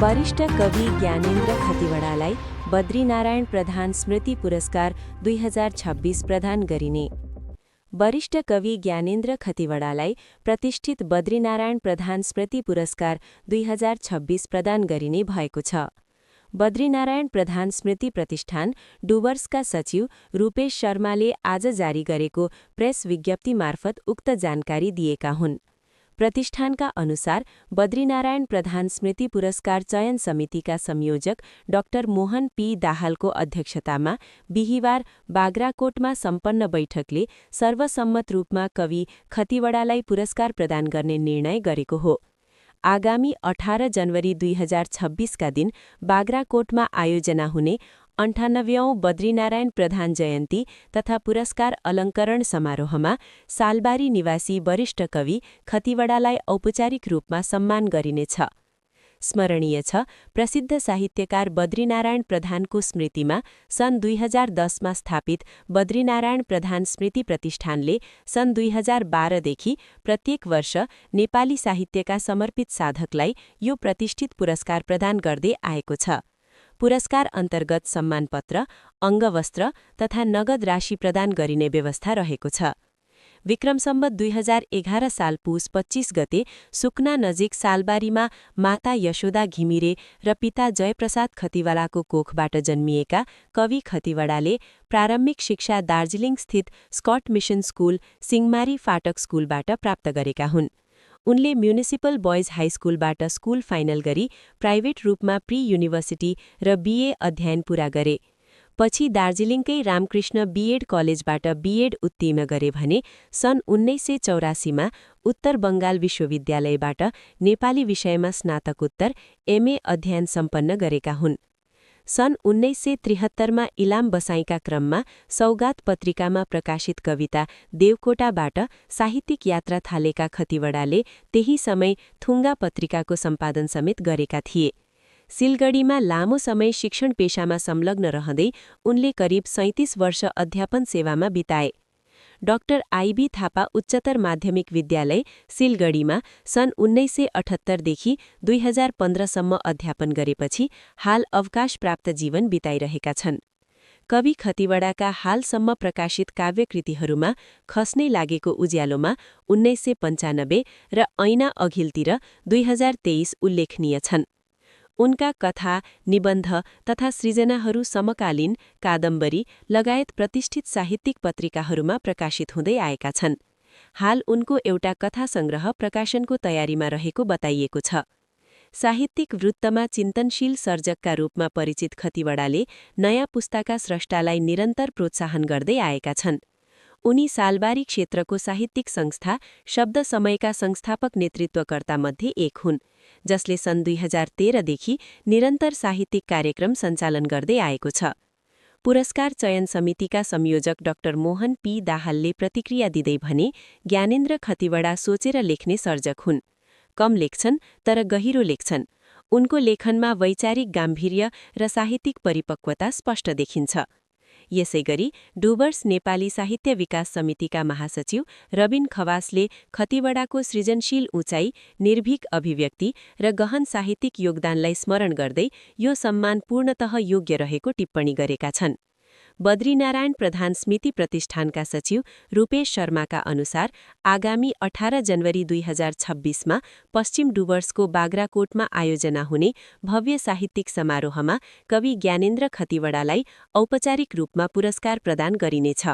वरिष्ठ कवि ज्ञानेन्द्र खतिवडालाई बद्रीनारायण प्रधान स्मृति पुरस्कार 2026 प्रदान गरिने। वरिष्ठ कवि ज्ञानेन्द्र खतिवडालाई प्रतिष्ठित बद्रीनारायण प्रधान स्मृति पुरस्कार 2026 प्रदान गरिने भएको छ। बद्रीनारायण प्रधान स्मृति प्रतिष्ठान डुवर्सका सचिव रूपेश शर्माले आज जारी गरेको प्रेस विज्ञप्ति मार्फत उक्त जानकारी दिएका हुन्। प्रतिष्ठानका अनुसार बद्रीनारायण प्रधान स्मृति पुरस्कार चयन समितिका संयोजक डाक्टर मोहन पी दाहालको अध्यक्षतामा बिहिबार बाग्राकोटमा सम्पन्न बैठकले सर्वसम्मत रूपमा कवि खतिवडालाई पुरस्कार प्रदान गर्ने निर्णय गरेको हो। आगामी 18 जनवरी 2026 का दिन बाग्राकोटमा आयोजना हुने 98औं बद्रीनारायण प्रधान जयन्ती तथा पुरस्कार अलङ्करण समारोहमा सालबारी निवासी वरिष्ठ कवि खतिवडालाई औपचारिक रूपमा सम्मान गरिनेछ। स्मरणीय छ, प्रसिद्ध साहित्यकार बद्रीनारायण प्रधानको स्मृतिमा सन् 2010 मा स्थापित बद्रीनारायण प्रधान स्मृति प्रतिष्ठानले सन् 2012 देखि प्रत्येक वर्ष नेपाली साहित्यका समर्पित साधकलाई यो प्रतिष्ठित पुरस्कार प्रदान गर्दै आएको छ। पुरस्कार अन्तर्गत सम्मानपत्र, अङ्गवस्त्र तथा नगद राशि प्रदान गरिने व्यवस्था रहेको छ। विक्रम सम्वत 2011 साल पुस 25 गते सुकना नजिक सालबारीमा माता यशोदा घिमिरे र पिता जयप्रसाद खतिवडाको कोखबाट जन्मिएका कवि खतिवडाले प्रारम्भिक शिक्षा दार्जिलिङस्थित स्कट मिशन स्कुल सिंहमारी फाटक स्कुलबाट प्राप्त गरेका हुन्। उनले म्युनिसिपल बोइज हाई स्कुलबाट स्कुल फाइनल गरी प्राइभेट रूपमा प्री युनिभर्सिटी र बीए अध्ययन पूरा गरे। पछि दार्जिलिङकै रामकृष्ण बीएड कलेजबाट बीएड उत्तीर्ण गरे भने सन् 1984 मा उत्तर बङ्गाल विश्वविद्यालयबाट नेपाली विषयमा स्नातकोत्तर एमए अध्ययन सम्पन्न गरेका हुन्। सन् 1973 मा इलाम बसाइँका क्रममा सौगात पत्रिकामा प्रकाशित कविता देवकोटाबाट साहित्यिक यात्रा थालेका खतिवडाले त्यही समय थुङ्गा पत्रिकाको सम्पादन समेत गरेका थिए। सिलगढीमा लामो समय शिक्षण पेशामा संलग्न रहँदै उनले करिब 37 वर्ष अध्यापन सेवामा बिताए। डाक्टर आइबी थापा उच्चतर माध्यमिक विद्यालय सिलगढीमा सन् 1978 देखि 2015 सम्म अध्यापन गरेपछि हाल अवकाश प्राप्त जीवन बिताइरहेका छन्। कवि खतिवडाका हालसम्म प्रकाशित काव्यकृतिहरूमा खस्नै लागेको उज्यालोमा 1995 र ऐना अघिल्तिर 2023 उल्लेखनीय छन्। उनका कथा, निबन्ध तथा सृजनाहरू समकालीन, कादम्बरी लगायत प्रतिष्ठित साहित्यिक पत्रिकाहरूमा प्रकाशित हुँदै आएका छन्। हाल उनको एउटा कथा संग्रह प्रकाशनको तयारीमा रहेको बताइएको छ। साहित्यिक वृत्तमा चिन्तनशील सर्जकका रूपमा परिचित खतिवडाले नयाँ पुस्ताका स्रष्टालाई निरन्तर प्रोत्साहन गर्दै आएका छन्। उनी सालबारी क्षेत्रको साहित्यिक संस्था शब्द समयका संस्थापक नेतृत्वकर्ता मध्ये एक हुन्, जसले सन् 2013 देखि निरन्तर साहित्यिक कार्यक्रम सञ्चालन गर्दै आएको छ। पुरस्कार चयन समितिका संयोजक डाक्टर मोहन पी दाहालले प्रतिक्रिया दिँदै भने, ज्ञानेन्द्र खतिवडा सोचेर लेख्ने सर्जक हुन्। कम लेख्छन् तर गहिरो लेख्छन्। उनको लेखनमा वैचारिक गाम्भीर्य र साहित्यिक परिपक्वता स्पष्ट देखिन्छ। यसैगरी डुवर्स नेपाली साहित्य विकास समितिका महासचिव रबिन खवासले खतिवडाको सृजनशील उचाइ, निर्भीक अभिव्यक्ति र गहन साहित्यिक योगदानलाई स्मरण गर्दै यो सम्मान पूर्णतः योग्य रहेको टिप्पणी गरेका छन्। बद्रीनारायण प्रधान स्मृति प्रतिष्ठानका सचिव रूपेश शर्माका अनुसार आगामी 18 जनवरी 2026 मा पश्चिम डुवर्सको बाग्राकोटमा आयोजना हुने भव्य साहित्यिक समारोहमा कवि ज्ञानेन्द्र खतिवडालाई औपचारिक रूपमा पुरस्कार प्रदान गरिनेछ।